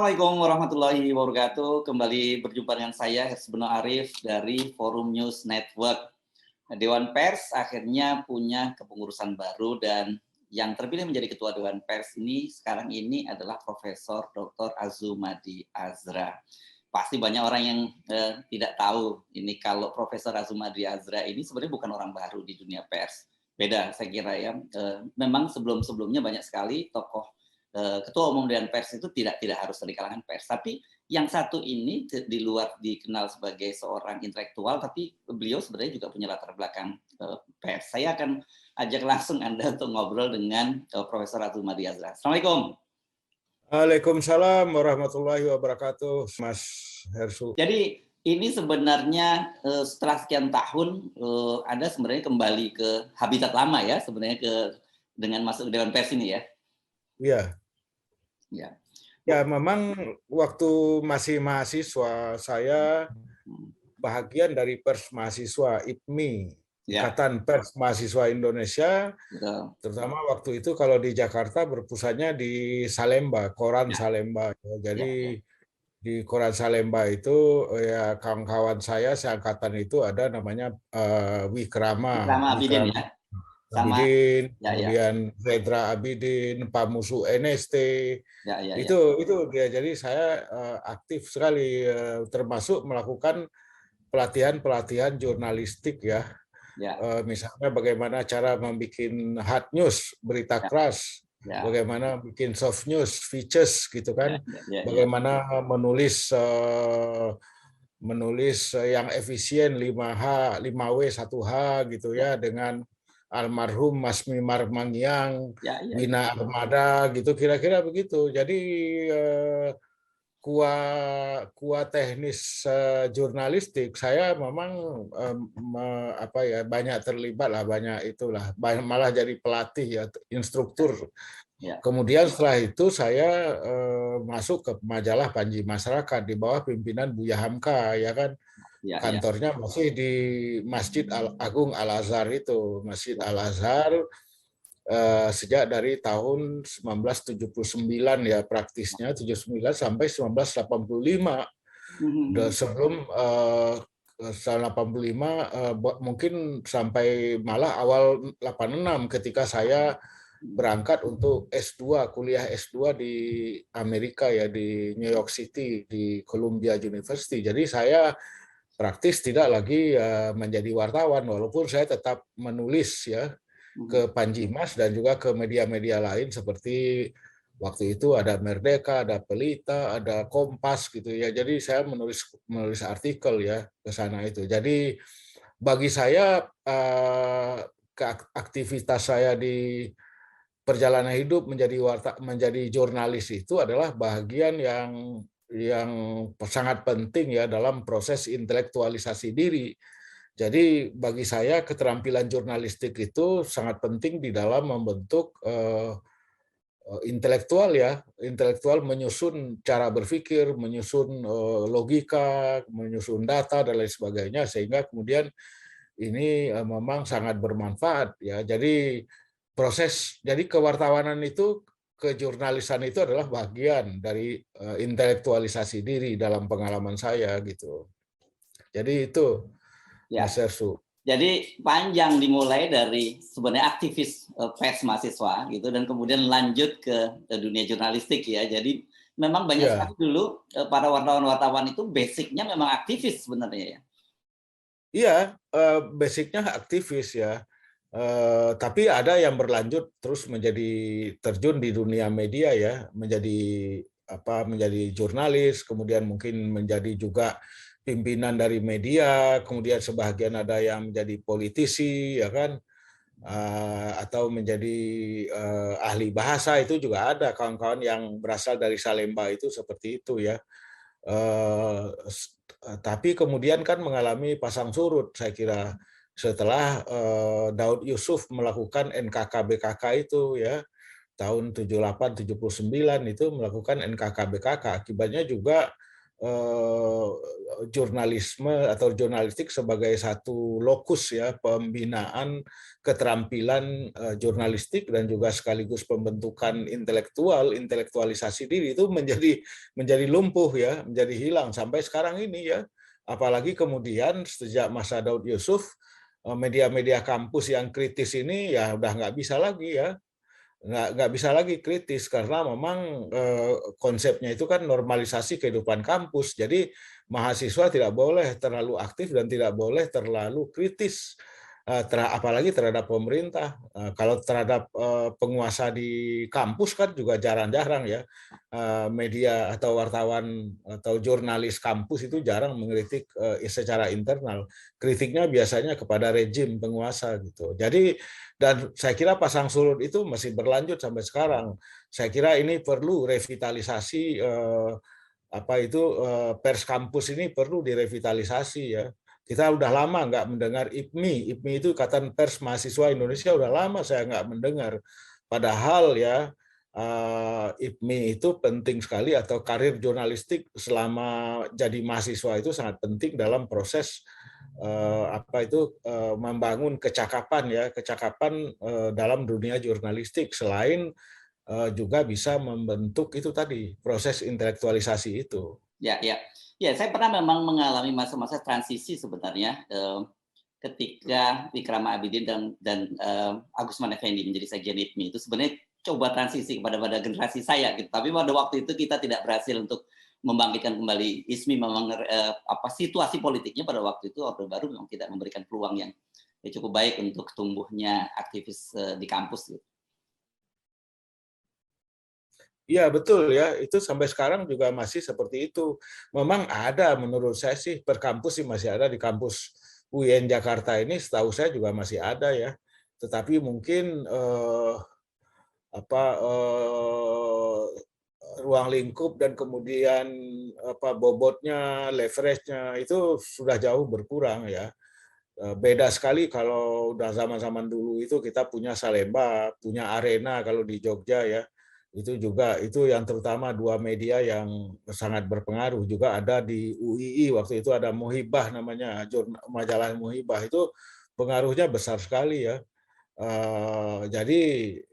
Assalamualaikum warahmatullahi wabarakatuh. Kembali berjumpa dengan saya Hersbeno Arif dari Forum News Network. Dewan Pers akhirnya punya kepengurusan baru dan yang terpilih menjadi Ketua Dewan Pers ini sekarang ini adalah Profesor Dr. Azumadi Azra. Pasti banyak orang yang tidak tahu ini kalau Profesor Azumadi Azra ini sebenarnya bukan orang baru di dunia pers. Beda saya kira ya. Memang sebelum-sebelumnya banyak sekali tokoh ketua umum Dewan Pers itu tidak harus dari kalangan pers. Tapi yang satu ini di luar dikenal sebagai seorang intelektual, tapi beliau sebenarnya juga punya latar belakang pers. Saya akan ajak langsung Anda untuk ngobrol dengan Profesor Azumadi Azra. Assalamualaikum. Waalaikumsalam warahmatullahi wabarakatuh, Mas Hersu. Jadi ini sebenarnya setelah sekian tahun Anda sebenarnya kembali ke habitat lama ya, sebenarnya dengan masuk ke Dewan Pers ini ya. Iya. Ya. Ya, memang waktu masih mahasiswa saya bahagian dari Pers Mahasiswa IPMI, Ikatan Pers Mahasiswa Indonesia. Betul. Terutama waktu itu kalau di Jakarta berpusatnya di Salemba, Koran Salemba. Jadi di Koran Salemba itu ya kawan-kawan saya seangkatan itu ada namanya Wikrama Abidin ya. Abidin, kemudian Fedra Abidin, Pamusu NST, itu dia. Jadi saya aktif sekali, termasuk melakukan pelatihan jurnalistik ya. Misalnya bagaimana cara membuat hard news, berita keras, bagaimana bikin soft news, features gitu kan, bagaimana menulis yang efisien 5H, 5W, 1H gitu ya, dengan almarhum Mas Mimar Mangyang, Bina Armada gitu, kira-kira begitu. Jadi kuat teknis jurnalistik saya memang banyak terlibat lah, banyak itulah, malah jadi pelatih ya, instruktur. Kemudian setelah itu saya masuk ke majalah Panji Masyarakat di bawah pimpinan Buya Hamka ya kan. Kantornya masih di Masjid Agung Al-Azhar itu, Masjid Al-Azhar sejak dari tahun 1979 ya, praktisnya 79 sampai 1985. Sebelum 1985 mungkin sampai malah awal 86 ketika saya berangkat untuk S2, kuliah S2 di Amerika ya, di New York City, di Columbia University. Jadi saya praktis tidak lagi menjadi wartawan, walaupun saya tetap menulis ya ke Panji Mas dan juga ke media-media lain seperti waktu itu ada Merdeka, ada Pelita, ada Kompas gitu ya. Jadi saya menulis artikel ya ke sana itu. Jadi bagi saya aktivitas saya di perjalanan hidup menjadi jurnalis itu adalah bagian yang sangat penting ya dalam proses intelektualisasi diri. Jadi bagi saya keterampilan jurnalistik itu sangat penting di dalam membentuk intelektual menyusun cara berpikir, menyusun logika, menyusun data dan lain sebagainya, sehingga kemudian ini memang sangat bermanfaat ya. Jadi kewartawanan itu, kejurnalisan itu adalah bagian dari intelektualisasi diri dalam pengalaman saya gitu. Jadi itu, Mas Hersu. Jadi panjang dimulai dari sebenarnya aktivis pers mahasiswa gitu dan kemudian lanjut ke dunia jurnalistik ya. Jadi memang banyak sekali dulu para wartawan itu basicnya memang aktivis sebenarnya ya. Iya, basicnya aktivis ya. Tapi ada yang berlanjut terus menjadi terjun di dunia media ya, menjadi jurnalis, kemudian mungkin menjadi juga pimpinan dari media, kemudian sebagian ada yang menjadi politisi ya kan, atau menjadi ahli bahasa, itu juga ada kawan-kawan yang berasal dari Salemba itu seperti itu ya. Tapi kemudian kan mengalami pasang surut saya kira setelah Daud Yusuf melakukan NKK-BKK itu ya, tahun 78-79 itu melakukan NKK-BKK. Akibatnya juga jurnalisme atau jurnalistik sebagai satu lokus ya pembinaan keterampilan jurnalistik dan juga sekaligus pembentukan intelektualisasi diri itu menjadi lumpuh ya, menjadi hilang sampai sekarang ini ya. Apalagi kemudian sejak masa Daud Yusuf media-media kampus yang kritis ini ya udah nggak bisa lagi ya, nggak bisa lagi kritis karena memang konsepnya itu kan normalisasi kehidupan kampus. Jadi mahasiswa tidak boleh terlalu aktif dan tidak boleh terlalu kritis, apalagi terhadap pemerintah. Kalau terhadap penguasa di kampus kan juga jarang-jarang ya media atau wartawan atau jurnalis kampus itu jarang mengkritik secara internal. Kritiknya biasanya kepada rejim penguasa gitu. Jadi dan saya kira pasang surut itu masih berlanjut sampai sekarang. Saya kira ini perlu revitalisasi pers kampus ini perlu direvitalisasi ya. Kita udah lama nggak mendengar IPMI. IPMI itu Ikatan Pers Mahasiswa Indonesia udah lama saya nggak mendengar. Padahal ya IPMI itu penting sekali atau karir jurnalistik selama jadi mahasiswa itu sangat penting dalam proses membangun kecakapan dalam dunia jurnalistik selain juga bisa membentuk itu tadi proses intelektualisasi itu. Ya, saya pernah memang mengalami masa-masa transisi sebenarnya ketika Ikram Abidin dan Agusman Effendi menjadi sekjen IPMI itu sebenarnya coba transisi pada generasi saya gitu. Tapi pada waktu itu kita tidak berhasil untuk membangkitkan kembali ISMI. Memang situasi politiknya pada waktu itu Orde Baru memang tidak memberikan peluang yang cukup baik untuk tumbuhnya aktivis di kampus gitu. Iya betul ya, itu sampai sekarang juga masih seperti itu. Memang ada menurut saya sih per kampus sih masih ada di kampus UIN Jakarta ini, setahu saya juga masih ada ya. Tetapi mungkin ruang lingkup dan kemudian bobotnya, leverage-nya itu sudah jauh berkurang ya. Beda sekali kalau udah zaman-zaman dulu itu kita punya Salemba, punya Arena kalau di Jogja ya. Itu juga itu yang terutama dua media yang sangat berpengaruh. Juga ada di UII waktu itu ada Muhibah namanya, majalah Muhibah itu pengaruhnya besar sekali ya. Jadi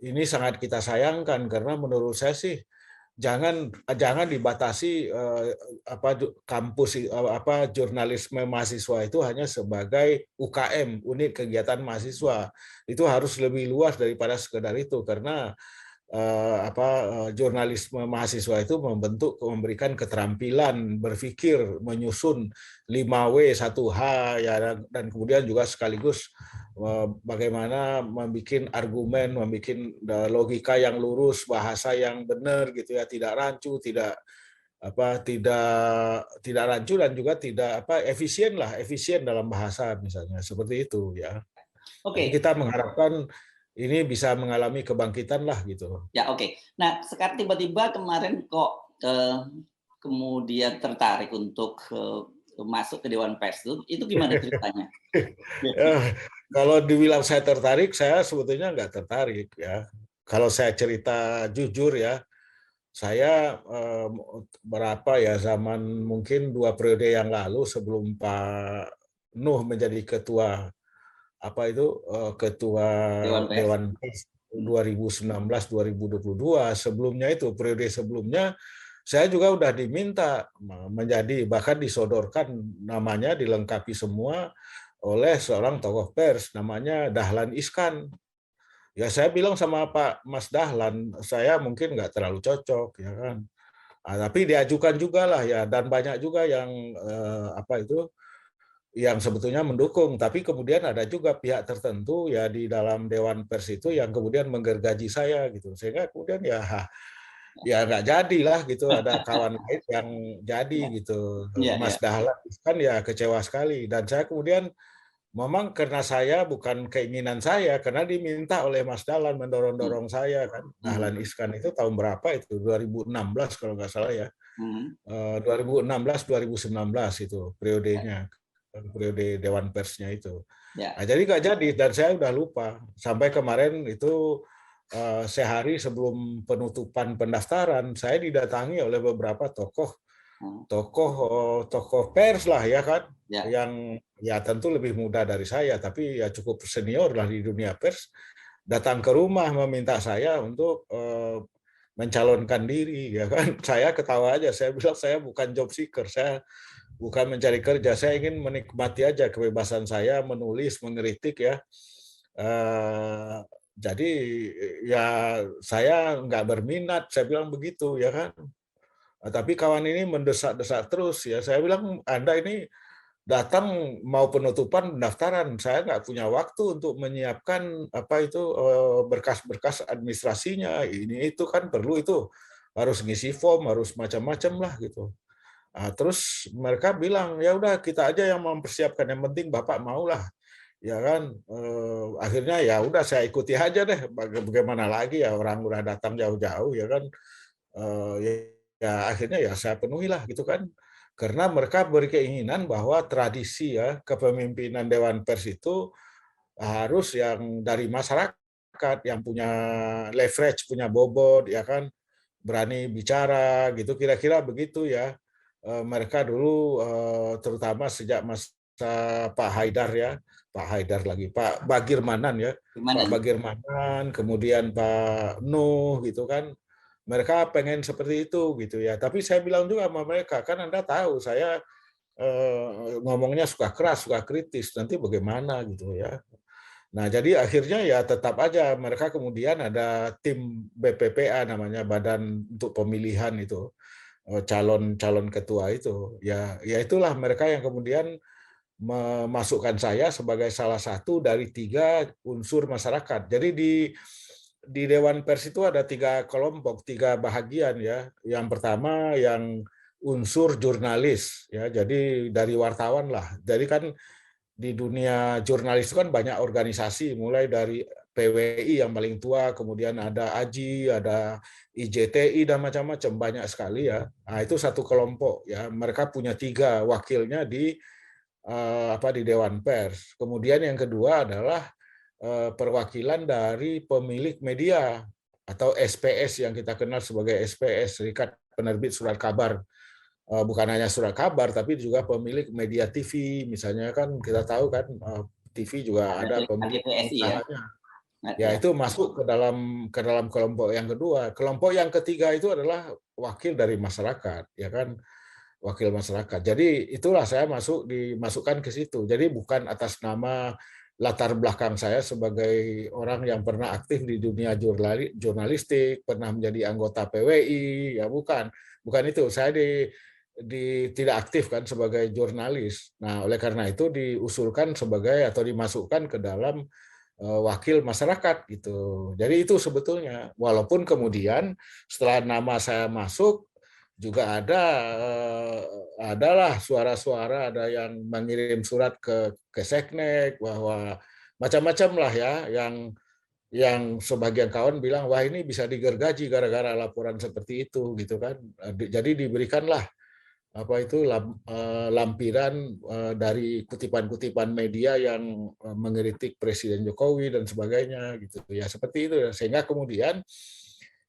ini sangat kita sayangkan karena menurut saya sih jangan dibatasi kampus jurnalisme mahasiswa itu hanya sebagai UKM, unit kegiatan mahasiswa. Itu harus lebih luas daripada sekedar itu karena jurnalisme mahasiswa itu memberikan keterampilan berpikir, menyusun 5W 1H ya, dan kemudian juga sekaligus bagaimana membuat argumen, membuat logika yang lurus, bahasa yang benar gitu ya, tidak rancu, tidak rancu dan juga tidak efisien dalam bahasa misalnya seperti itu ya. Jadi kita mengharapkan ini bisa mengalami kebangkitan lah gitu. Ya oke. Nah sekarang tiba-tiba kemarin kok kemudian tertarik untuk masuk ke Dewan Pers itu gimana ceritanya? Kalau dibilang saya tertarik, saya sebetulnya nggak tertarik ya. Kalau saya cerita jujur ya, saya zaman mungkin 2 periode yang lalu sebelum Pak Nuh menjadi ketua ketua Dewan Pers 2019-2022, sebelumnya itu periode sebelumnya saya juga udah diminta menjadi, bahkan disodorkan namanya dilengkapi semua oleh seorang tokoh pers namanya Dahlan Iskan. Ya saya bilang sama Pak Mas Dahlan, saya mungkin nggak terlalu cocok ya kan. Tapi diajukan juga lah ya, dan banyak juga yang yang sebetulnya mendukung, tapi kemudian ada juga pihak tertentu ya di dalam Dewan Pers itu yang kemudian menggergaji saya gitu, sehingga kemudian ya nggak jadilah gitu, ada kawan lain yang jadi gitu. Mas Dahlan kan ya kecewa sekali, dan saya kemudian memang karena saya bukan keinginan saya, karena diminta oleh Mas Dahlan mendorong-dorong saya kan. Dahlan Iskan itu tahun berapa itu 2016 kalau nggak salah ya, 2016-2019 itu periodenya, periode Dewan Persnya itu. Nah, jadi nggak jadi, dan saya udah lupa sampai kemarin itu sehari sebelum penutupan pendaftaran saya didatangi oleh beberapa tokoh tokoh pers lah ya kan, Ya. yang ya tentu lebih muda dari saya, tapi ya cukup senior lah di dunia pers, datang ke rumah meminta saya untuk mencalonkan diri, ya kan. Saya ketawa aja, saya bilang saya bukan job seeker, saya bukan mencari kerja, saya ingin menikmati aja kebebasan saya menulis, mengkritik ya. Eh, jadi ya saya nggak berminat, saya bilang begitu ya kan. Tapi kawan ini mendesak-desak terus ya. Saya bilang Anda ini datang mau penutupan pendaftaran, saya nggak punya waktu untuk menyiapkan apa itu berkas-berkas administrasinya. Ini itu kan perlu itu harus ngisi form, harus macam-macam lah gitu. Nah, terus mereka bilang ya udah kita aja yang mempersiapkan, yang penting Bapak maulah, ya kan. Akhirnya ya udah saya ikuti aja deh. Bagaimana lagi ya orang udah datang jauh-jauh ya kan. Ya akhirnya ya saya penuhilah gitu kan. Karena mereka berkeinginan bahwa tradisi ya kepemimpinan Dewan Pers itu harus yang dari masyarakat, yang punya leverage, punya bobot ya kan, berani bicara gitu, kira-kira begitu ya. Mereka dulu terutama sejak masa Pak Haidar ya, Pak Haidar lagi, Pak Bagir Manan ya, Pak Gimana? Bagir Manan, kemudian Pak Nuh gitu kan, mereka pengen seperti itu gitu ya. Tapi saya bilang juga sama mereka, kan Anda tahu saya ngomongnya suka keras, suka kritis, nanti bagaimana gitu ya. Nah, jadi akhirnya ya tetap aja mereka kemudian ada tim BPPA namanya, Badan untuk Pemilihan itu, calon-calon ketua itu. Ya itulah mereka yang kemudian memasukkan saya sebagai salah satu dari 3 unsur masyarakat. Jadi di Dewan Pers itu ada 3 kelompok, 3 bahagian ya. Yang pertama yang unsur jurnalis ya, jadi dari wartawan lah. Jadi kan di dunia jurnalis itu kan banyak organisasi, mulai dari PWI yang paling tua, kemudian ada AJI, ada IJTI dan macam-macam, banyak sekali ya. Nah, itu satu kelompok ya. Mereka punya 3 wakilnya di Dewan Pers. Kemudian yang kedua adalah perwakilan dari pemilik media atau SPS yang kita kenal sebagai SPS, Serikat Penerbit Surat Kabar. Bukan hanya surat kabar, tapi juga pemilik media TV. Misalnya kan kita tahu kan TV juga ada pemilik HTPSI ya. usahanya. Ya Ya. itu masuk ke dalam kelompok yang kedua. Kelompok yang ketiga itu adalah wakil dari masyarakat, ya kan, wakil masyarakat. Jadi itulah saya dimasukkan ke situ. Jadi bukan atas nama latar belakang saya sebagai orang yang pernah aktif di dunia jurnalistik, pernah menjadi anggota PWI, ya bukan. Bukan itu. Saya tidak aktif kan sebagai jurnalis. Nah, oleh karena itu diusulkan sebagai atau dimasukkan ke dalam wakil masyarakat gitu. Jadi itu sebetulnya, walaupun kemudian setelah nama saya masuk juga adalah suara-suara, ada yang mengirim surat ke Seknek bahwa macam-macam lah ya, yang sebagian kawan bilang wah ini bisa digergaji gara-gara laporan seperti itu gitu kan. Jadi diberikanlah lampiran dari kutipan-kutipan media yang mengkritik Presiden Jokowi dan sebagainya gitu ya, seperti itu. Sehingga kemudian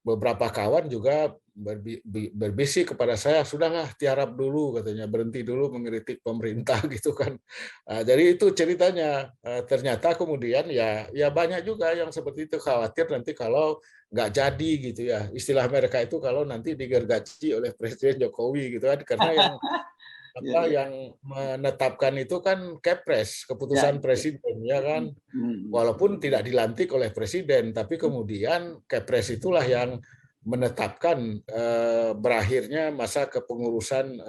beberapa kawan juga berbisik kepada saya, sudahlah tiarap dulu katanya, berhenti dulu mengkritik pemerintah gitu kan. Jadi itu ceritanya. Ternyata kemudian ya banyak juga yang seperti itu, khawatir nanti kalau nggak jadi gitu ya. Istilah mereka itu kalau nanti digergaji oleh Presiden Jokowi gitu kan, karena Ya, ya. yang menetapkan itu kan Kepres, Ya, keputusan presiden ya kan. hmm. Walaupun tidak dilantik oleh presiden, tapi kemudian Kepres itulah yang menetapkan berakhirnya masa kepengurusan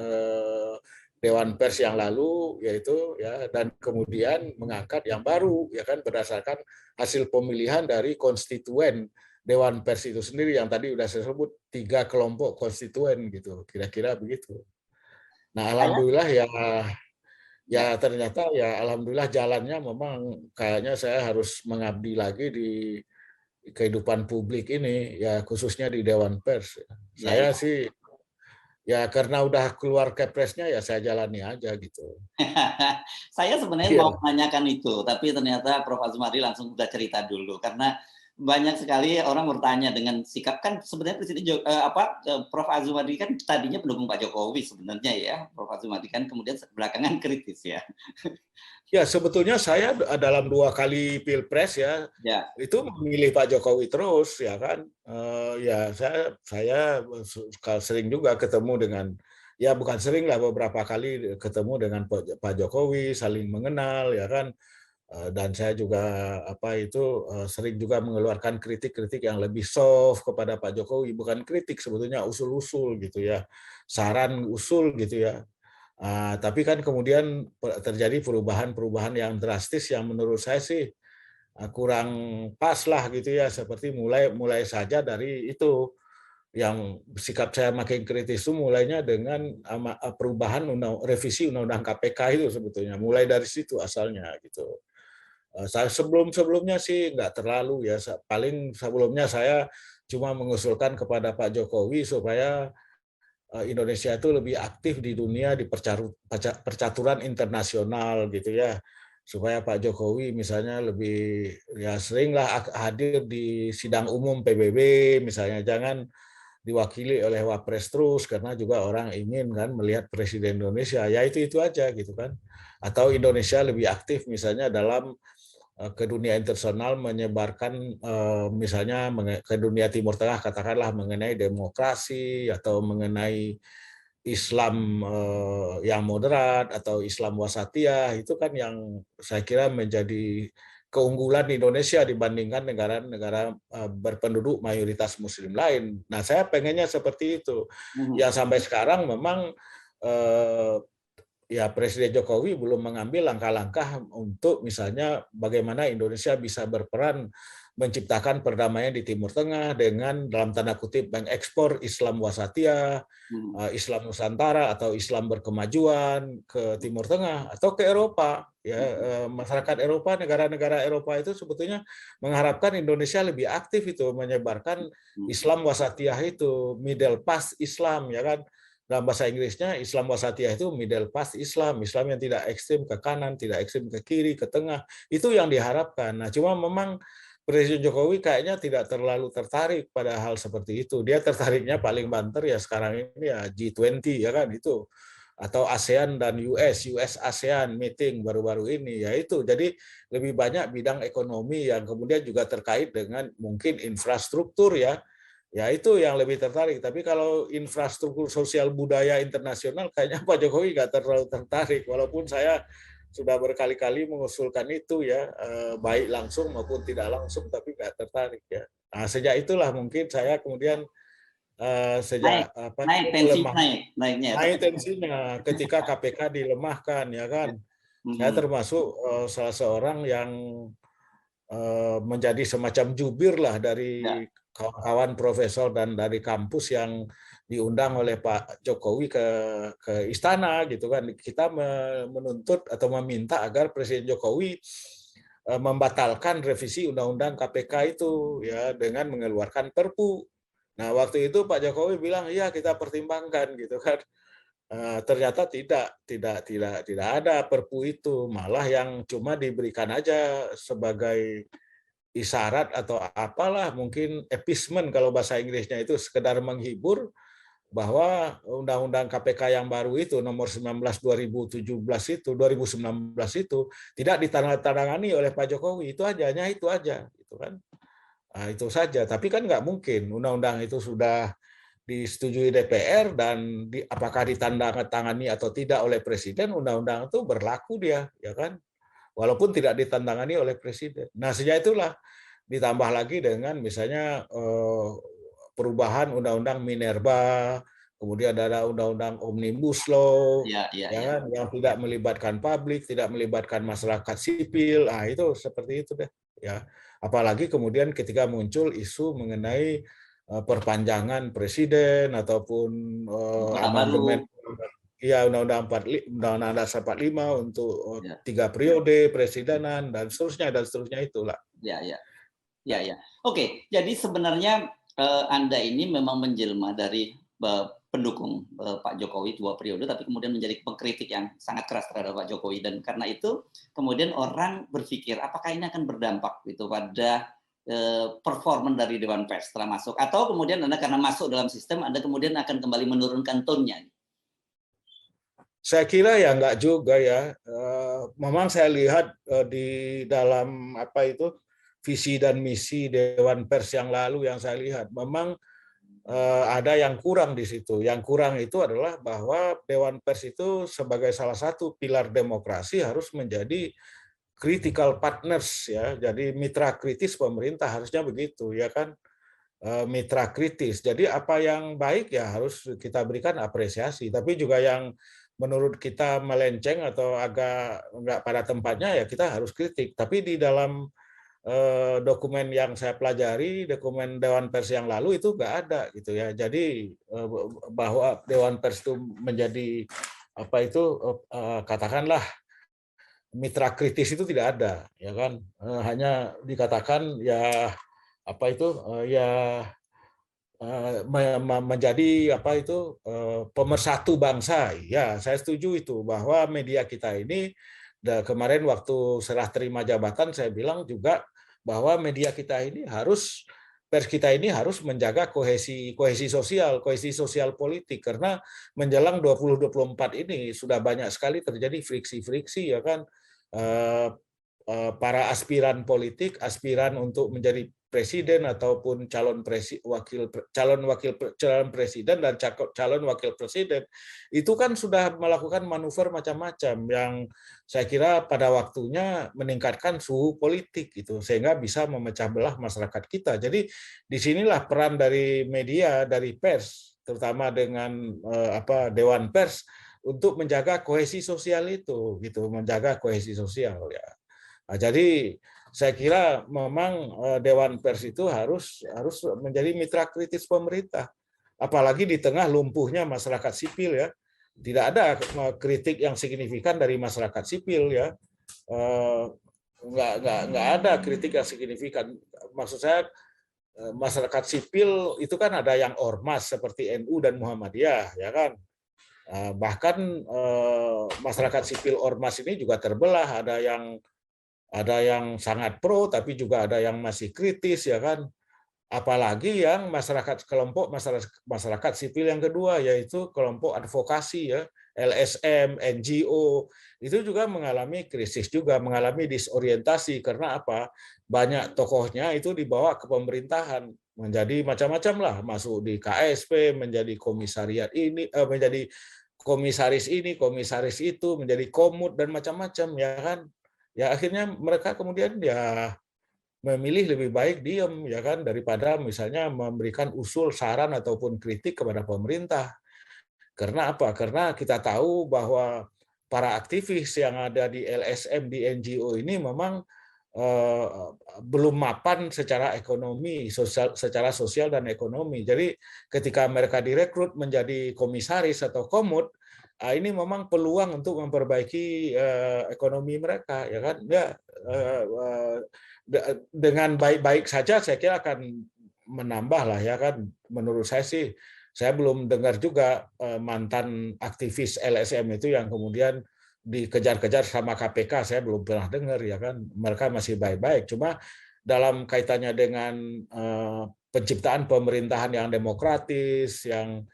Dewan Pers yang lalu, yaitu ya, dan kemudian mengangkat yang baru ya kan, berdasarkan hasil pemilihan dari konstituen Dewan Pers itu sendiri yang tadi sudah saya sebut 3 kelompok konstituen gitu, kira-kira begitu. Nah, Saya alhamdulillah ya ya. ternyata ya alhamdulillah jalannya memang kayaknya saya harus mengabdi lagi di kehidupan publik ini ya, khususnya di Dewan Pers. Ya, ya. Saya sih ya karena udah keluar Kepresnya ya saya jalani aja gitu. Saya sebenarnya mau Iya. menanyakan itu, tapi ternyata Prof. Azumari langsung udah cerita dulu karena banyak sekali orang bertanya dengan sikap kan sebenarnya Prof. Azumadi kan tadinya pendukung Pak Jokowi sebenarnya ya, Prof. Azumadi kan kemudian belakangan kritis ya. Ya, sebetulnya saya dalam 2 kali pilpres ya Ya, itu memilih Pak Jokowi terus ya kan. Ya saya sering juga ketemu dengan, ya bukan sering lah, beberapa kali ketemu dengan Pak Jokowi, saling mengenal ya kan. Dan saya juga sering juga mengeluarkan kritik-kritik yang lebih soft kepada Pak Jokowi, bukan kritik sebetulnya, usul-usul gitu ya, saran usul gitu ya. Tapi kan kemudian terjadi perubahan-perubahan yang drastis yang menurut saya sih kurang pas lah gitu ya, seperti mulai saja dari itu, yang sikap saya makin kritis itu mulainya dengan perubahan revisi undang-undang KPK itu, sebetulnya mulai dari situ asalnya gitu. Saya sebelumnya sih nggak terlalu ya, paling sebelumnya saya cuma mengusulkan kepada Pak Jokowi supaya Indonesia itu lebih aktif di dunia di percaturan internasional gitu ya, supaya Pak Jokowi misalnya lebih ya seringlah hadir di sidang umum PBB misalnya, jangan diwakili oleh Wapres terus, karena juga orang ingin kan melihat Presiden Indonesia, ya itu aja gitu kan. Atau Indonesia lebih aktif misalnya dalam ke dunia internasional, menyebarkan misalnya ke dunia Timur Tengah katakanlah mengenai demokrasi atau mengenai Islam yang moderat atau Islam wasatiyah, itu kan yang saya kira menjadi keunggulan Indonesia dibandingkan negara-negara berpenduduk mayoritas Muslim lain. Nah, saya pengennya seperti itu. Yang sampai sekarang memang eh, ya Presiden Jokowi belum mengambil langkah-langkah untuk misalnya bagaimana Indonesia bisa berperan menciptakan perdamaian di Timur Tengah dengan dalam tanda kutip mengekspor Islam wasatiyah, Islam Nusantara atau Islam berkemajuan ke Timur Tengah atau ke Eropa. Ya, masyarakat Eropa, negara-negara Eropa itu sebetulnya mengharapkan Indonesia lebih aktif itu menyebarkan Islam wasatiyah itu, middle path Islam ya kan. Dalam bahasa Inggrisnya Islam wasatiyah itu middle path Islam, Islam yang tidak ekstrim ke kanan, tidak ekstrim ke kiri, ke tengah. Itu yang diharapkan. Nah, cuma memang Presiden Jokowi kayaknya tidak terlalu tertarik pada hal seperti itu. Dia tertariknya paling banter ya sekarang ini ya G20 ya kan itu, atau ASEAN dan US ASEAN meeting baru-baru ini ya itu. Jadi lebih banyak bidang ekonomi yang kemudian juga terkait dengan mungkin infrastruktur ya. Ya itu yang lebih tertarik. Tapi kalau infrastruktur sosial budaya internasional kayaknya Pak Jokowi nggak terlalu tertarik. Walaupun saya sudah berkali-kali mengusulkan itu ya, baik langsung maupun tidak langsung, tapi nggak tertarik ya. Nah, sejak itulah mungkin saya kemudian naik, sejak apa naik tensi melemah, naiknya ya. naik tensinya ketika KPK dilemahkan ya kan. Saya termasuk salah seorang yang menjadi semacam jubir lah dari Ya, kawan-kawan profesor dan dari kampus yang diundang oleh Pak Jokowi ke istana gitu kan. Kita menuntut atau meminta agar Presiden Jokowi membatalkan revisi Undang-Undang KPK itu ya dengan mengeluarkan Perpu. Nah, waktu itu Pak Jokowi bilang, "Iya, kita pertimbangkan," gitu kan. Ternyata tidak ada Perpu itu, malah yang cuma diberikan aja sebagai isyarat atau apalah, mungkin appeasement kalau bahasa Inggrisnya, itu sekedar menghibur bahwa Undang-Undang KPK yang baru itu nomor 19 2017 itu 2019 itu tidak ditandatangani oleh Pak Jokowi. Itu aja, hanya itu aja gitu kan. Nah, itu saja. Tapi kan nggak mungkin undang-undang itu sudah disetujui DPR dan apakah ditandatangani atau tidak oleh presiden, undang-undang itu berlaku dia, ya kan? Walaupun tidak ditandatangani oleh presiden. Nah, sejak itulah ditambah lagi dengan misalnya perubahan undang-undang Minerba, kemudian ada undang-undang Omnibus Law, ya, ya, ya ya. kan, yang tidak melibatkan publik, tidak melibatkan masyarakat sipil. Nah, itu seperti itu deh, ya. Apalagi kemudian ketika muncul isu mengenai perpanjangan presiden ataupun Kepala amandemen, baru. ya, Undang-Undang Dasar 45 untuk Ya, 3 periode presidenan dan seterusnya itulah. ya, ya. Ya, ya. Oke, jadi sebenarnya Anda ini memang menjelma dari pendukung Pak Jokowi 2 periode, tapi kemudian menjadi pengkritik yang sangat keras terhadap Pak Jokowi, dan karena itu kemudian orang berpikir apakah ini akan berdampak gitu pada performan dari Dewan Pers setelah masuk, atau kemudian Anda karena masuk dalam sistem Anda kemudian akan kembali menurunkan tone-nya? Saya kira ya enggak juga ya. Memang saya lihat di dalam apa itu visi dan misi Dewan Pers yang lalu yang saya lihat memang ada yang kurang di situ. Yang kurang itu adalah bahwa Dewan Pers itu sebagai salah satu pilar demokrasi harus menjadi critical partners ya. Jadi mitra kritis pemerintah harusnya begitu ya kan. Mitra kritis. Jadi apa yang baik ya harus kita berikan apresiasi, tapi juga yang menurut kita melenceng atau agak nggak pada tempatnya ya kita harus kritik. Tapi di dalam dokumen yang saya pelajari, dokumen Dewan Pers yang lalu itu nggak ada gitu ya. Jadi bahwa Dewan Pers itu menjadi apa itu katakanlah mitra kritis itu tidak ada, ya kan? Hanya dikatakan ya apa itu ya menjadi apa itu pemersatu bangsa. Ya, saya setuju itu bahwa media kita ini kemarin waktu serah terima jabatan saya bilang juga bahwa media kita ini harus pers kita ini harus menjaga kohesi sosial politik karena menjelang 2024 ini sudah banyak sekali terjadi friksi-friksi ya kan. Para aspiran politik, aspiran untuk menjadi presiden ataupun calon presiden dan calon wakil presiden itu kan sudah melakukan manuver macam-macam yang saya kira pada waktunya meningkatkan suhu politik itu sehingga bisa memecah belah masyarakat kita. Jadi disinilah peran dari media, dari pers, terutama dengan Dewan Pers untuk menjaga kohesi sosial itu, gitu, menjaga kohesi sosial ya. Nah, jadi saya kira memang Dewan Pers itu harus menjadi mitra kritis pemerintah, apalagi di tengah lumpuhnya masyarakat sipil ya. Tidak ada kritik yang signifikan dari masyarakat sipil ya. Nggak ada kritik yang signifikan. Maksud saya masyarakat sipil itu kan ada yang ormas seperti NU dan Muhammadiyah ya kan. Bahkan masyarakat sipil ormas ini juga terbelah, ada yang sangat pro tapi juga ada yang masih kritis ya kan, apalagi yang kelompok masyarakat sipil yang kedua yaitu kelompok advokasi ya, LSM, NGO itu juga mengalami krisis, juga mengalami disorientasi karena apa, banyak tokohnya itu dibawa ke pemerintahan menjadi macam-macam lah, masuk di KSP, menjadi komisariat ini, menjadi komisaris ini, komisaris itu, menjadi komut dan macam-macam ya kan. Ya akhirnya mereka kemudian ya memilih lebih baik diam ya kan daripada misalnya memberikan usul, saran ataupun kritik kepada pemerintah. Karena apa? Karena kita tahu bahwa para aktivis yang ada di LSM, di NGO ini memang belum mapan secara ekonomi, secara sosial dan ekonomi. Jadi ketika mereka direkrut menjadi komisaris atau komut, ini memang peluang untuk memperbaiki ekonomi mereka, ya kan? Ya, dengan baik-baik saja saya kira akan menambah lah ya kan. Menurut saya sih, saya belum dengar juga mantan aktivis LSM itu yang kemudian dikejar-kejar sama KPK, saya belum pernah dengar ya kan. Mereka masih baik-baik. Cuma dalam kaitannya dengan penciptaan pemerintahan yang demokratis, yang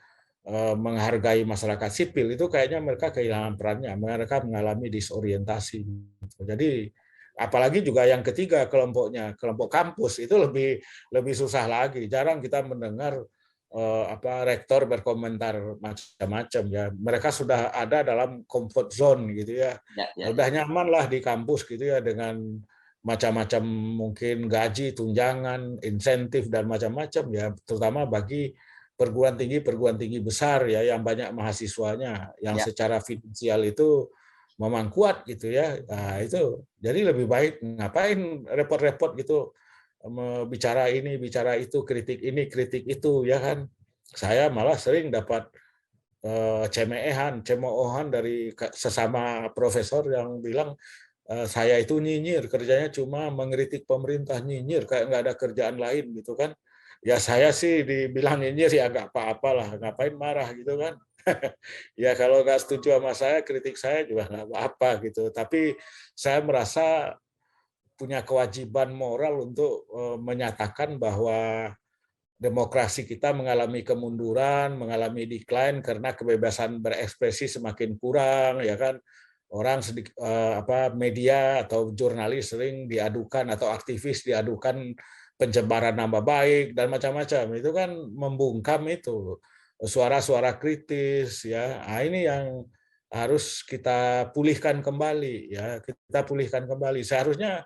menghargai masyarakat sipil, itu kayaknya mereka kehilangan perannya, mereka mengalami disorientasi. Jadi apalagi juga yang ketiga kelompoknya, kelompok kampus itu lebih susah lagi. Jarang kita mendengar rektor berkomentar macam-macam ya. Mereka sudah ada dalam comfort zone gitu ya. Udah nyaman lah di kampus gitu ya dengan macam-macam mungkin gaji, tunjangan, insentif dan macam-macam ya, terutama bagi perguruan tinggi besar ya yang banyak mahasiswanya yang secara finansial itu memang kuat gitu ya. Nah, itu jadi lebih baik ngapain repot-repot gitu bicara ini, bicara itu, kritik ini, kritik itu ya kan. Saya malah sering dapat cemoohan dari sesama profesor yang bilang saya itu nyinyir, kerjanya cuma mengkritik pemerintah, nyinyir kayak nggak ada kerjaan lain gitu kan. Ya saya sih dibilang nyinyir ya nggak apa-apalah, ngapain marah gitu kan. Ya kalau nggak setuju sama saya, kritik saya juga nggak apa-apa gitu. Tapi saya merasa punya kewajiban moral untuk menyatakan bahwa demokrasi kita mengalami kemunduran, mengalami decline karena kebebasan berekspresi semakin kurang, ya kan? Orang media atau jurnalis sering diadukan atau aktivis diadukan pencemaran nama baik dan macam-macam. Itu kan membungkam itu suara-suara kritis, ya. Nah, ini yang harus kita pulihkan kembali, ya. Kita pulihkan kembali. Seharusnya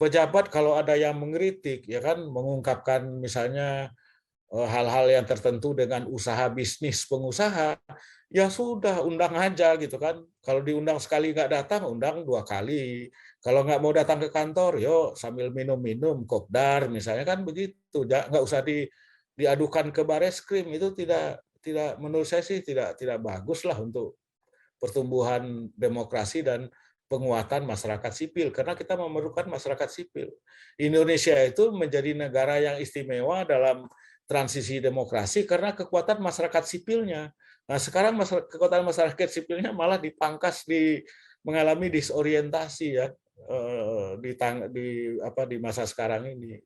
pejabat kalau ada yang mengkritik, ya kan, mengungkapkan misalnya hal-hal yang tertentu dengan usaha bisnis pengusaha, ya sudah undang aja gitu kan. Kalau diundang sekali nggak datang, undang 2 kali. Kalau nggak mau datang ke kantor, yuk sambil minum-minum kopdar misalnya kan begitu. Nggak usah diadukan ke Bareskrim, itu tidak menurut saya sih tidak bagus lah untuk pertumbuhan demokrasi dan penguatan masyarakat sipil, karena kita memerlukan masyarakat sipil. Indonesia itu menjadi negara yang istimewa dalam transisi demokrasi karena kekuatan masyarakat sipilnya. Nah, sekarang kekuatan masyarakat sipilnya malah dipangkas, mengalami disorientasi, ya, di masa sekarang ini.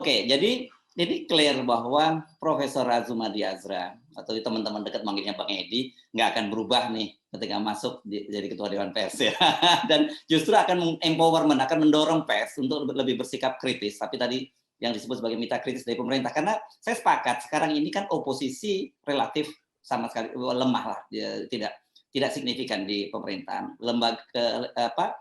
Oke, jadi clear bahwa Profesor Azumadi Azra atau teman-teman dekat manggilnya Bang Edi nggak akan berubah nih ketika masuk jadi ketua Dewan Pers, ya. Dan justru akan empowerment, akan mendorong pers untuk lebih bersikap kritis. Tapi tadi yang disebut sebagai mitra kritis dari pemerintah, karena saya sepakat sekarang ini kan oposisi relatif sama sekali lemah lah, tidak signifikan di pemerintahan. Lembaga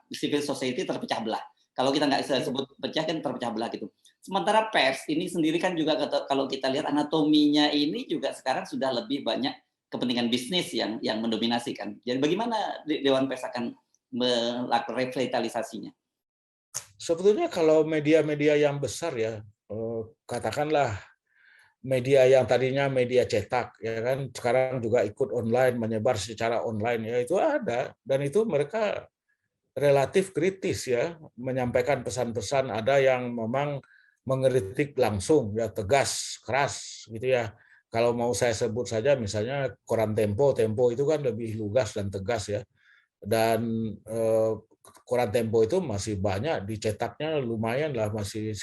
civil society terpecah belah. Kalau kita nggak sebut pecah kan terpecah belah gitu. Sementara pers ini sendiri kan juga kalau kita lihat anatominya ini juga sekarang sudah lebih banyak kepentingan bisnis yang mendominasikan. Jadi bagaimana Dewan Pers akan melakukan revitalisasinya? Sebetulnya kalau media-media yang besar, ya, katakanlah media yang tadinya media cetak, ya kan, sekarang juga ikut online, menyebar secara online, ya, itu ada, dan itu mereka relatif kritis, ya, menyampaikan pesan-pesan. Ada yang memang mengkritik langsung, ya, tegas, keras gitu, ya. Kalau mau saya sebut saja misalnya koran Tempo itu kan lebih lugas dan tegas, ya. Dan koran Tempo itu masih banyak dicetaknya, lumayan lah, masih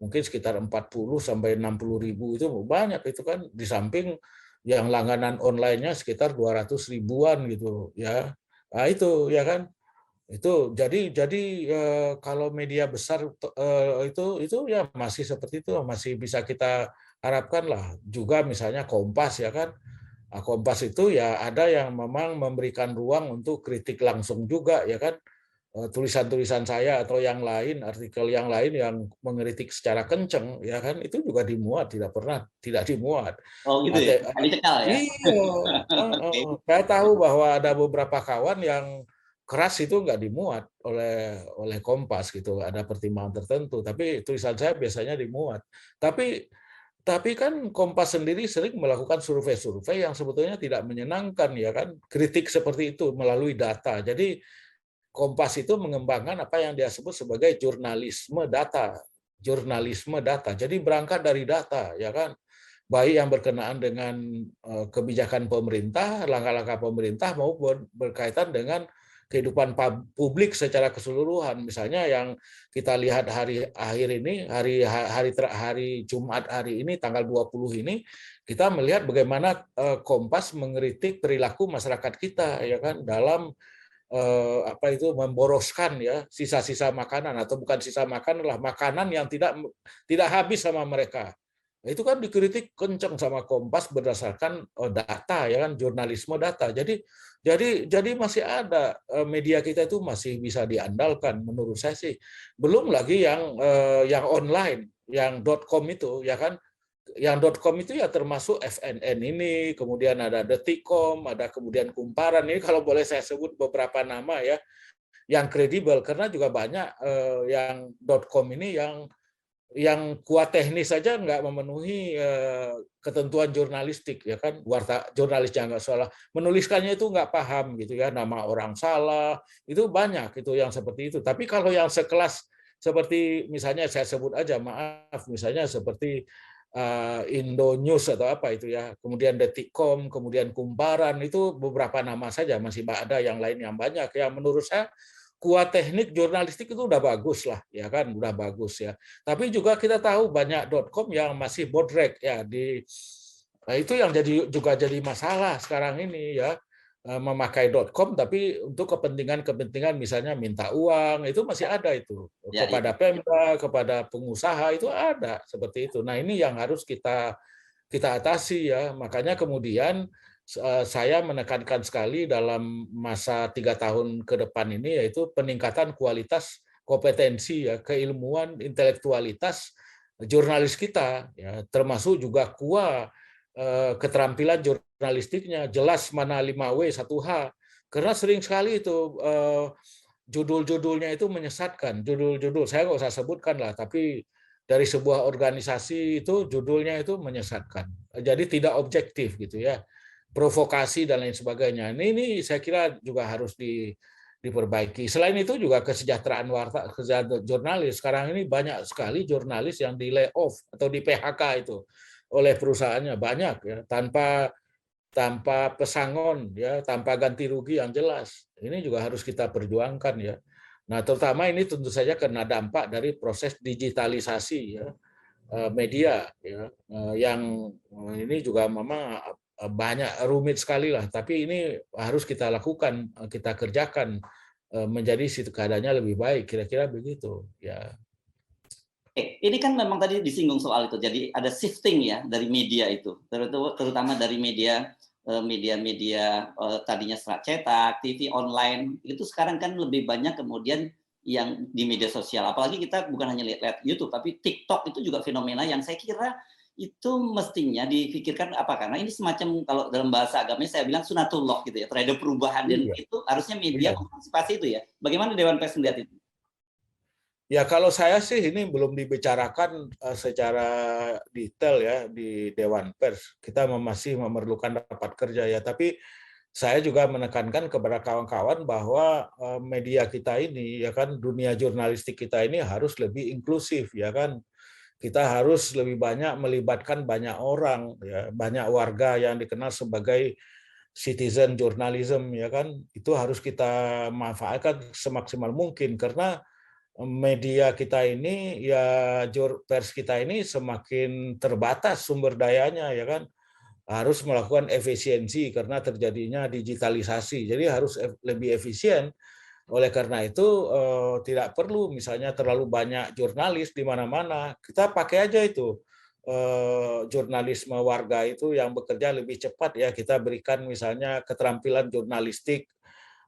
mungkin sekitar 40 sampai 60 ribu, itu banyak itu kan, di samping yang langganan online-nya sekitar 200 ribuan gitu, ya. Nah, itu ya kan, itu jadi kalau media besar itu ya masih seperti itu, masih bisa kita harapkan lah. Juga misalnya Kompas, ya kan. Nah, Kompas itu ya ada yang memang memberikan ruang untuk kritik langsung juga, ya kan. Tulisan-tulisan saya atau yang lain, artikel yang lain yang mengkritik secara kenceng, ya kan, itu juga dimuat, tidak dimuat. Oh gitu ya, nggak dicekal ya? Iya, Oke. saya tahu bahwa ada beberapa kawan yang keras itu nggak dimuat oleh Kompas gitu, ada pertimbangan tertentu, tapi tulisan saya biasanya dimuat. Tapi kan Kompas sendiri sering melakukan survei-survei yang sebetulnya tidak menyenangkan, ya kan, kritik seperti itu melalui data. Jadi Kompas itu mengembangkan apa yang dia sebut sebagai jurnalisme data. Jurnalisme data. Jadi berangkat dari data, ya kan. Baik yang berkenaan dengan kebijakan pemerintah, langkah-langkah pemerintah, maupun berkaitan dengan kehidupan publik secara keseluruhan. Misalnya yang kita lihat hari ini, hari Jumat hari ini, tanggal 20 ini, kita melihat bagaimana Kompas mengkritik perilaku masyarakat kita, ya kan, dalam memboroskan, ya, sisa-sisa makanan, atau bukan sisa makanan lah, makanan yang tidak habis sama mereka. Itu kan dikritik kencang sama Kompas berdasarkan data, ya kan, jurnalisme data. Jadi masih ada, media kita itu masih bisa diandalkan menurut saya sih. Belum lagi yang online, yang .com itu, ya kan. Yang .com itu ya termasuk FNN ini, kemudian ada Detikcom, ada kemudian Kumparan. Ini kalau boleh saya sebut beberapa nama, ya, yang kredibel, karena juga banyak yang .com ini yang kuat teknis saja nggak memenuhi ketentuan jurnalistik, ya kan, jurnalisnya nggak salah, menuliskannya itu nggak paham gitu, ya, nama orang salah, itu banyak itu yang seperti itu. Tapi kalau yang sekelas seperti misalnya saya sebut aja, maaf, misalnya seperti Indonews atau apa itu, ya, kemudian Detikcom, kemudian Kumparan, itu beberapa nama saja, masih ada yang lain yang banyak. Yang menurut saya kuat teknik jurnalistik itu udah bagus lah, ya kan, udah bagus ya. Tapi juga kita tahu banyak .com yang masih bodrek ya nah, itu yang juga jadi masalah sekarang ini ya, memakai .com tapi untuk kepentingan misalnya minta uang itu masih ada itu Ya, ya. kepada Pemda, kepada pengusaha itu ada seperti itu. Nah ini yang harus kita atasi ya. Makanya kemudian saya menekankan sekali dalam masa 3 tahun ke depan ini yaitu peningkatan kualitas kompetensi ya, keilmuan, intelektualitas jurnalis kita ya, termasuk juga keterampilan jurnalistiknya, jelas mana 5W 1H. Karena sering sekali itu judul-judulnya itu menyesatkan, judul-judul saya nggak usah sebutkan lah, tapi dari sebuah organisasi itu judulnya itu menyesatkan. Jadi tidak objektif gitu ya. Provokasi dan lain sebagainya. Ini saya kira juga harus diperbaiki. Selain itu juga kesejahteraan jurnalis. Sekarang ini banyak sekali jurnalis yang di layoff atau di PHK itu oleh perusahaannya banyak ya, tanpa pesangon ya, tanpa ganti rugi yang jelas. Ini juga harus kita perjuangkan ya. Nah, terutama ini tentu saja karena dampak dari proses digitalisasi ya, media ya, yang ini juga memang banyak rumit sekali lah, tapi ini harus kita lakukan, kita kerjakan menjadi keadaannya lebih baik, kira-kira begitu ya. Ini kan memang tadi disinggung soal itu. Jadi ada shifting ya dari media itu, terutama dari media tadinya serat cetak, TV online, itu sekarang kan lebih banyak kemudian yang di media sosial. Apalagi kita bukan hanya lihat YouTube, tapi TikTok itu juga fenomena yang saya kira itu mestinya dipikirkan apa, karena ini semacam kalau dalam bahasa agamanya saya bilang sunatullah gitu ya, terhadap perubahan, dan Iya, itu harusnya media iya. mengantisipasi itu ya. Bagaimana Dewan Pers melihat itu? Ya kalau saya sih ini belum dibicarakan secara detail ya di Dewan Pers. Kita masih memerlukan rapat kerja ya. Tapi saya juga menekankan kepada kawan-kawan bahwa media kita ini ya kan, dunia jurnalistik kita ini harus lebih inklusif ya kan. Kita harus lebih banyak melibatkan banyak orang ya, banyak warga yang dikenal sebagai citizen journalism ya kan. Itu harus kita manfaatkan semaksimal mungkin karena media kita ini ya, pers kita ini semakin terbatas sumber dayanya ya kan, harus melakukan efisiensi karena terjadinya digitalisasi, jadi harus lebih efisien. Oleh karena itu tidak perlu misalnya terlalu banyak jurnalis di mana-mana, kita pakai aja itu jurnalisme warga itu yang bekerja lebih cepat ya, kita berikan misalnya keterampilan jurnalistik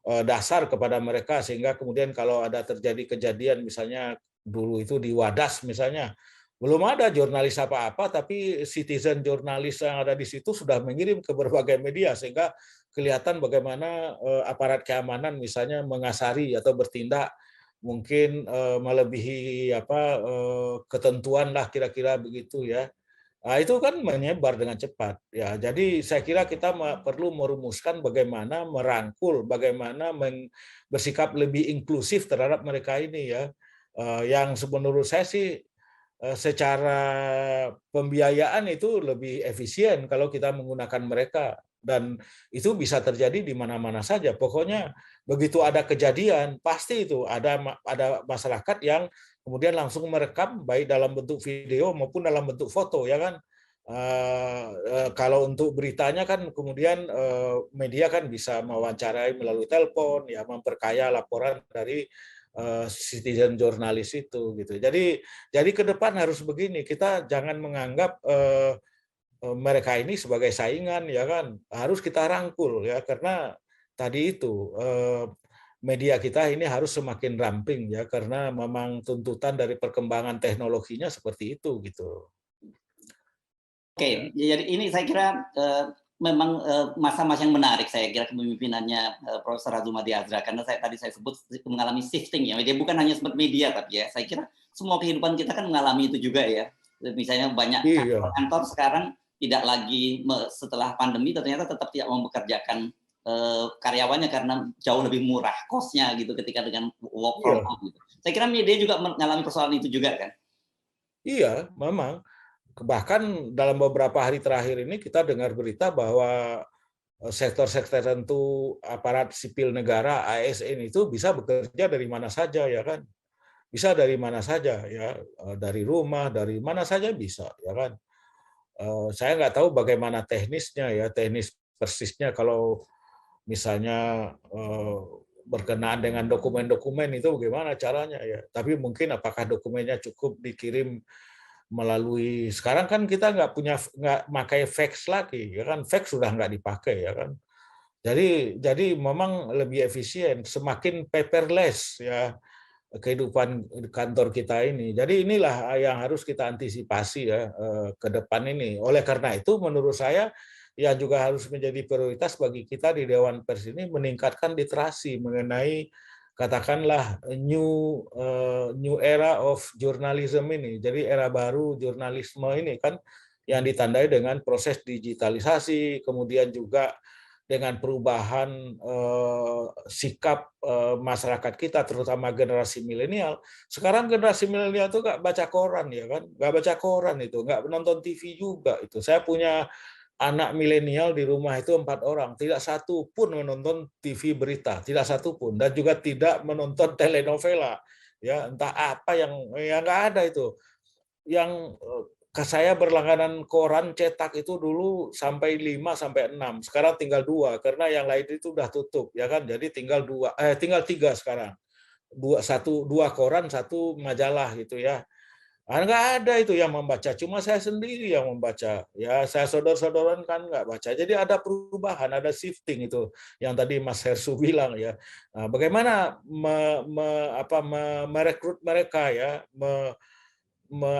dasar kepada mereka sehingga kemudian kalau ada terjadi kejadian misalnya dulu itu di Wadas misalnya belum ada jurnalis apa-apa tapi citizen jurnalis yang ada di situ sudah mengirim ke berbagai media sehingga kelihatan bagaimana aparat keamanan misalnya mengasari atau bertindak mungkin melebihi ketentuan lah kira-kira begitu ya. Nah, itu kan menyebar dengan cepat. Ya, jadi saya kira kita perlu merumuskan bagaimana merangkul, bagaimana bersikap lebih inklusif terhadap mereka ini ya. Yang menurut saya sih secara pembiayaan itu lebih efisien kalau kita menggunakan mereka dan itu bisa terjadi di mana-mana saja. Pokoknya begitu ada kejadian pasti itu ada masyarakat yang kemudian langsung merekam baik dalam bentuk video maupun dalam bentuk foto ya kan. Kalau untuk beritanya kan kemudian media kan bisa mewawancarai melalui telepon ya, memperkaya laporan dari citizen jurnalis itu gitu. Jadi ke depan harus begini, kita jangan menganggap mereka ini sebagai saingan ya kan, harus kita rangkul ya karena tadi itu media kita ini harus semakin ramping ya karena memang tuntutan dari perkembangan teknologinya seperti itu gitu. Oke, jadi ini saya kira memang masa-masa yang menarik saya kira kepemimpinannya Profesor Azumadi Azra, karena tadi saya sebut mengalami shifting ya, media bukan hanya seperti media tapi ya saya kira semua kehidupan kita kan mengalami itu juga ya. Misalnya banyak Iya. kantor-kantor sekarang tidak lagi setelah pandemi ternyata tetap tidak mempekerjakan karyawannya karena jauh lebih murah cost-nya gitu ketika dengan work from home gitu. Saya kira media juga mengalami persoalan itu juga kan. Iya, memang. Bahkan dalam beberapa hari terakhir ini kita dengar berita bahwa sektor-sektor tertentu aparat sipil negara ASN itu bisa bekerja dari mana saja ya kan, bisa dari mana saja ya, dari rumah, dari mana saja bisa ya kan. Saya nggak tahu bagaimana teknisnya ya, teknis persisnya kalau misalnya berkenaan dengan dokumen-dokumen itu bagaimana caranya ya. Tapi mungkin apakah dokumennya cukup dikirim melalui, sekarang kan kita nggak pakai fax lagi ya kan, fax sudah nggak dipakai ya kan. Jadi memang lebih efisien, semakin paperless ya kehidupan kantor kita ini. Jadi inilah yang harus kita antisipasi ya ke depan ini. Oleh karena itu menurut saya ya juga harus menjadi prioritas bagi kita di Dewan Pers ini meningkatkan literasi mengenai katakanlah new era of journalism ini. Jadi era baru jurnalisme ini kan yang ditandai dengan proses digitalisasi, kemudian juga dengan perubahan sikap masyarakat kita, terutama generasi milenial. Sekarang generasi milenial itu nggak baca koran ya kan, nggak baca koran itu, nggak nonton TV juga itu. Saya punya anak milenial di rumah itu 4 orang, tidak satu pun menonton TV berita, tidak satu pun, dan juga tidak menonton telenovela. Ya entah apa yang nggak ada itu. Yang saya berlangganan koran cetak itu dulu sampai 5 sampai 6. Sekarang tinggal 2 karena yang lain itu udah tutup ya kan. Jadi tinggal 3 sekarang. Dua koran, satu majalah gitu ya. Nggak ada itu yang membaca, cuma saya sendiri yang membaca. Ya, saya saudara-saudara kan nggak baca. Jadi ada perubahan, ada shifting itu yang tadi Mas Hersu bilang ya. Nah, bagaimana merekrut mereka ya,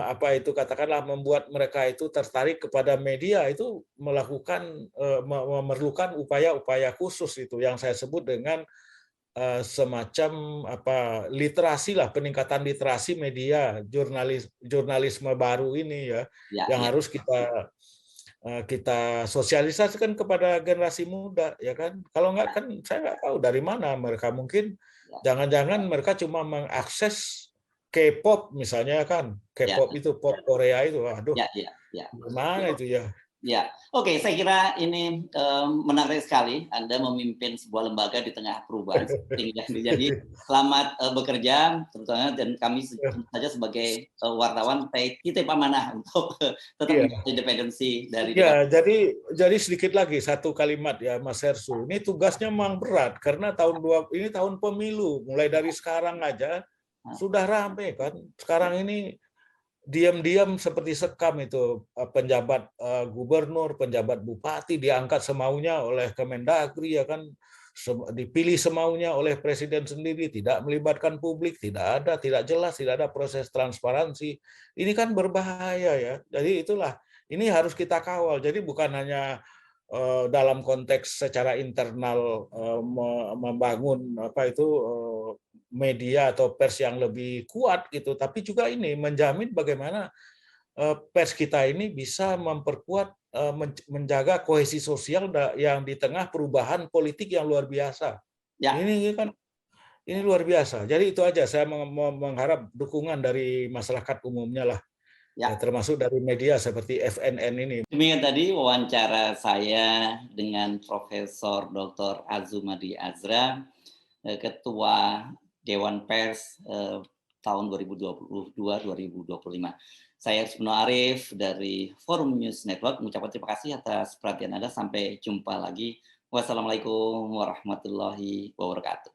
apa itu katakanlah membuat mereka itu tertarik kepada media itu memerlukan upaya-upaya khusus itu yang saya sebut dengan semacam literasi lah, peningkatan literasi media, jurnalisme baru ini ya Ya, yang ya. harus kita sosialisasikan kepada generasi muda ya kan. Kalau nggak kan saya nggak tahu dari mana mereka, mungkin jangan-jangan mereka cuma mengakses K-pop misalnya kan, Ya, K-pop itu pop Korea itu, aduh ya, ya, ya. gimana itu ya. Ya, oke. Saya kira ini menarik sekali. Anda memimpin sebuah lembaga di tengah perubahan seperti ini. Jadi selamat bekerja, terutama dan kami saja sebagai wartawan, titip amanah untuk tetap Iya. menjaga independensi dari Dewan. Ya, jadi sedikit lagi satu kalimat ya Mas Hersu. Ini tugasnya memang berat karena ini tahun pemilu. Mulai dari sekarang aja sudah rame kan. Sekarang ini diam-diam seperti sekam itu penjabat gubernur, penjabat bupati diangkat semaunya oleh Kemendagri ya kan, dipilih semaunya oleh presiden sendiri, tidak melibatkan publik, tidak jelas, tidak ada proses transparansi. Ini kan berbahaya ya. Jadi itulah ini harus kita kawal. Jadi bukan hanya dalam konteks secara internal membangun media atau pers yang lebih kuat gitu, tapi juga ini menjamin bagaimana pers kita ini bisa memperkuat menjaga kohesi sosial yang di tengah perubahan politik yang luar biasa. Ya. Ini luar biasa. Jadi itu aja, saya mengharap dukungan dari masyarakat umumnya lah. Ya, termasuk dari media seperti FNN ini. Demikian tadi wawancara saya dengan Profesor Dr. Azumadi Azra, Ketua Dewan Pers tahun 2022-2025. Saya Hersbeno Arif dari Forum News Network mengucapkan terima kasih atas perhatian Anda. Sampai jumpa lagi. Wassalamualaikum warahmatullahi wabarakatuh.